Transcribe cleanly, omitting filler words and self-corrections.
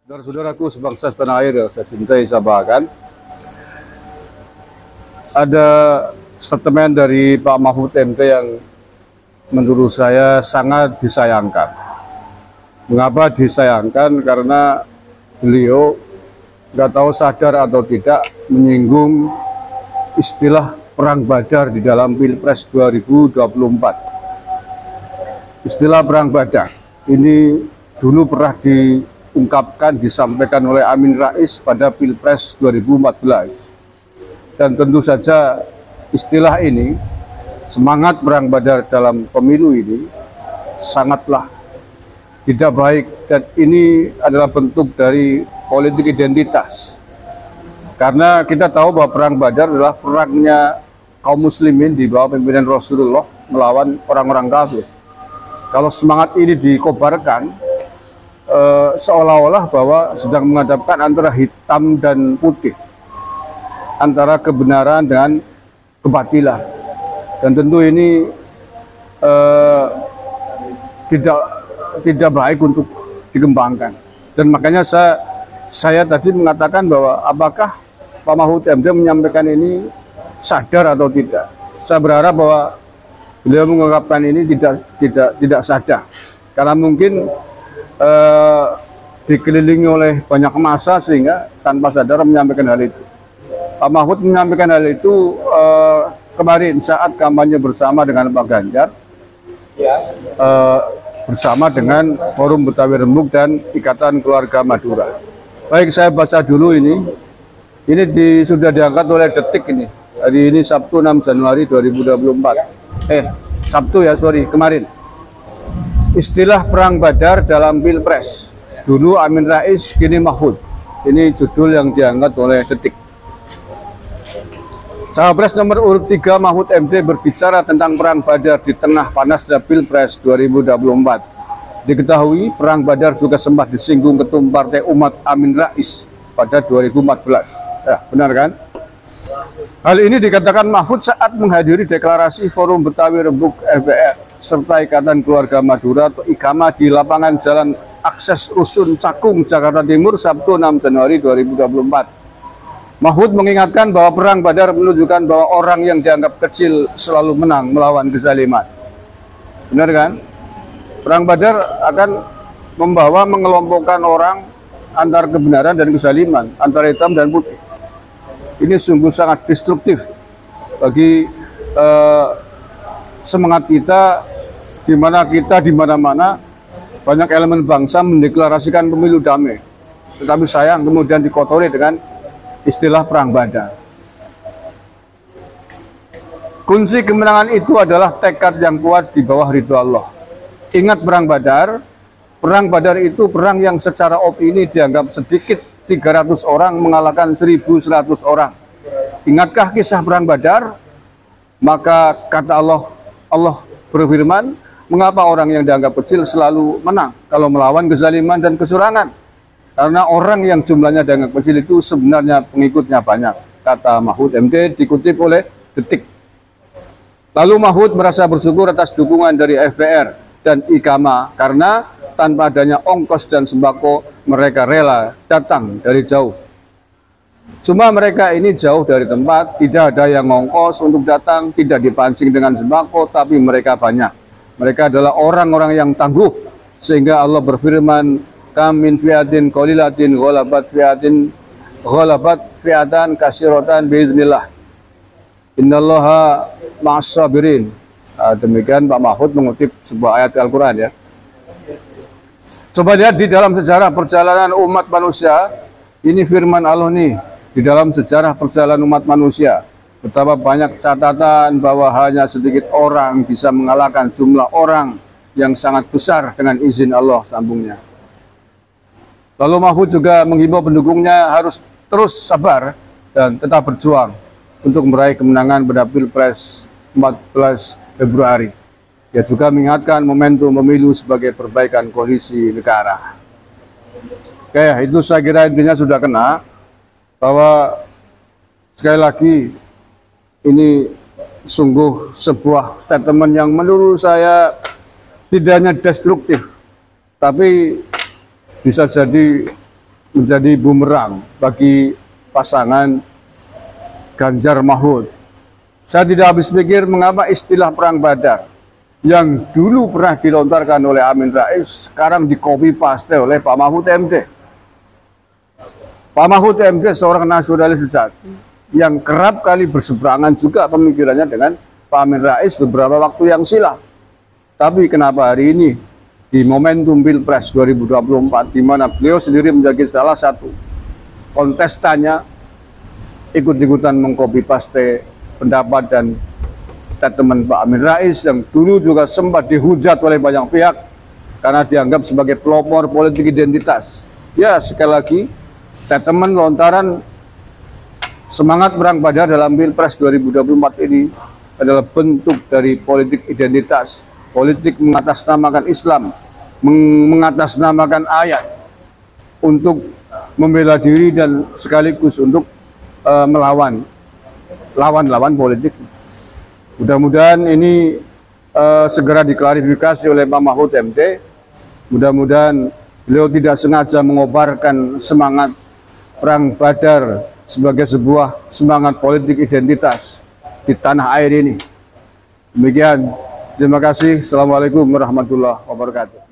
Saudara-saudaraku sebangsa setanah air yang saya cintai, saya banggakan, ada statement dari Pak Mahfud MD yang menurut saya sangat disayangkan. Mengapa disayangkan? Karena beliau nggak tahu sadar atau tidak menyinggung istilah perang Badar di dalam Pilpres 2024. Istilah perang Badar ini dulu pernah disampaikan oleh Amin Rais pada Pilpres 2014. Dan tentu saja istilah ini, semangat perang Badar dalam pemilu ini sangatlah tidak baik, dan ini adalah bentuk dari politik identitas. Karena kita tahu bahwa perang Badar adalah perangnya kaum muslimin di bawah pimpinan Rasulullah melawan orang-orang kafir. Kalau semangat ini dikobarkan, seolah-olah bahwa sedang menghadapkan antara hitam dan putih, antara kebenaran dengan kebatilan, dan tentu ini tidak baik untuk dikembangkan. Dan makanya saya tadi mengatakan bahwa apakah Pak Mahfud MD menyampaikan ini sadar atau tidak. Saya berharap bahwa beliau mengungkapkan ini tidak sadar, karena mungkin dikelilingi oleh banyak massa sehingga tanpa sadar menyampaikan hal itu. Pak Mahfud menyampaikan hal itu kemarin saat kampanye bersama dengan Pak Ganjar, bersama dengan Forum Betawi Rembuk dan Ikatan Keluarga Madura. Baik, saya baca dulu ini sudah diangkat oleh Detik ini. Hari ini Sabtu 6 Januari 2024. Sabtu ya, sorry, kemarin. Istilah perang Badar dalam Pilpres. Dulu Amin Rais, kini Mahfud. Ini judul yang diangkat oleh Detik. Cawapres nomor urut 3 Mahfud MD berbicara tentang perang Badar di tengah panasnya Pilpres 2024. Diketahui perang Badar juga sempat disinggung Ketum Partai Umat Amin Rais pada 2014. Ya, benar kan? Hal ini dikatakan Mahfud saat menghadiri deklarasi Forum Betawi Rembuk FBR serta Ikatan Keluarga Madura atau IKMA di lapangan Jalan Akses Rusun Cakung, Jakarta Timur, Sabtu 6 Januari 2024. Mahfud mengingatkan bahwa perang Badar menunjukkan bahwa orang yang dianggap kecil selalu menang melawan kezaliman. Benar kan? Perang Badar akan mengelompokkan orang antar kebenaran dan kezaliman, antara hitam dan putih. Ini sungguh sangat destruktif bagi semangat kita, di mana-mana banyak elemen bangsa mendeklarasikan pemilu damai, tetapi sayang kemudian dikotori dengan istilah perang Badar. Kunci kemenangan itu adalah tekad yang kuat di bawah ridho Allah. Ingat perang Badar itu perang yang secara opini dianggap sedikit, 300 orang mengalahkan 1.100 orang. Ingatkah kisah perang Badar? Maka kata Allah berfirman, mengapa orang yang dianggap kecil selalu menang kalau melawan kezaliman dan kecurangan? Karena orang yang jumlahnya dianggap kecil itu sebenarnya pengikutnya banyak, kata Mahfud MD dikutip oleh Detik. Lalu Mahfud merasa bersyukur atas dukungan dari FBR dan IKMA karena tanpa adanya ongkos dan sembako mereka rela datang dari jauh. Cuma mereka ini jauh dari tempat, tidak ada yang ongkos untuk datang, tidak dipancing dengan sembako, tapi mereka banyak. Mereka adalah orang-orang yang tangguh, sehingga Allah berfirman, Kamin fiatin qalilatin ghalabat fiatan katsiratan biiznillah. Innallaha ma'as sabirin. Demikian Pak Mahfud mengutip sebuah ayat Al-Qur'an ya. Coba lihat di dalam sejarah perjalanan umat manusia, ini firman Allah nih, di dalam sejarah perjalanan umat manusia, betapa banyak catatan bahwa hanya sedikit orang bisa mengalahkan jumlah orang yang sangat besar dengan izin Allah, sambungnya. Lalu Mahfud juga menghimbau pendukungnya harus terus sabar dan tetap berjuang untuk meraih kemenangan pada Pilpres 14 Februari. Dia juga mengingatkan momentum pemilu sebagai perbaikan kondisi negara. Oke, itu saya kira intinya sudah kena, bahwa sekali lagi ini sungguh sebuah statement yang menurut saya tidak hanya destruktif, tapi bisa jadi menjadi bumerang bagi pasangan Ganjar Mahfud. Saya tidak habis pikir mengapa istilah Perang Badar yang dulu pernah dilontarkan oleh Amin Rais sekarang di copy paste oleh Pak Mahfud MD. Pak Mahfud MD seorang nasionalis sejati yang kerap kali berseberangan juga pemikirannya dengan Pak Amin Rais beberapa waktu yang silam. Tapi kenapa hari ini di momentum Pilpres 2024 di mana beliau sendiri menjadi salah satu kontestannya ikut-ikutan mengcopy paste pendapat dan statement Pak Amin Rais yang dulu juga sempat dihujat oleh banyak pihak karena dianggap sebagai pelopor politik identitas. Ya, sekali lagi, statement lontaran semangat Perang Badar dalam Pilpres 2024 ini adalah bentuk dari politik identitas, politik mengatasnamakan Islam, mengatasnamakan ayat untuk membela diri dan sekaligus untuk melawan lawan-lawan politik. Mudah-mudahan ini segera diklarifikasi oleh Pak Mahfud MD. Mudah-mudahan beliau tidak sengaja mengobarkan semangat Perang Badar sebagai sebuah semangat politik identitas di tanah air ini. Demikian, terima kasih. Assalamualaikum warahmatullahi wabarakatuh.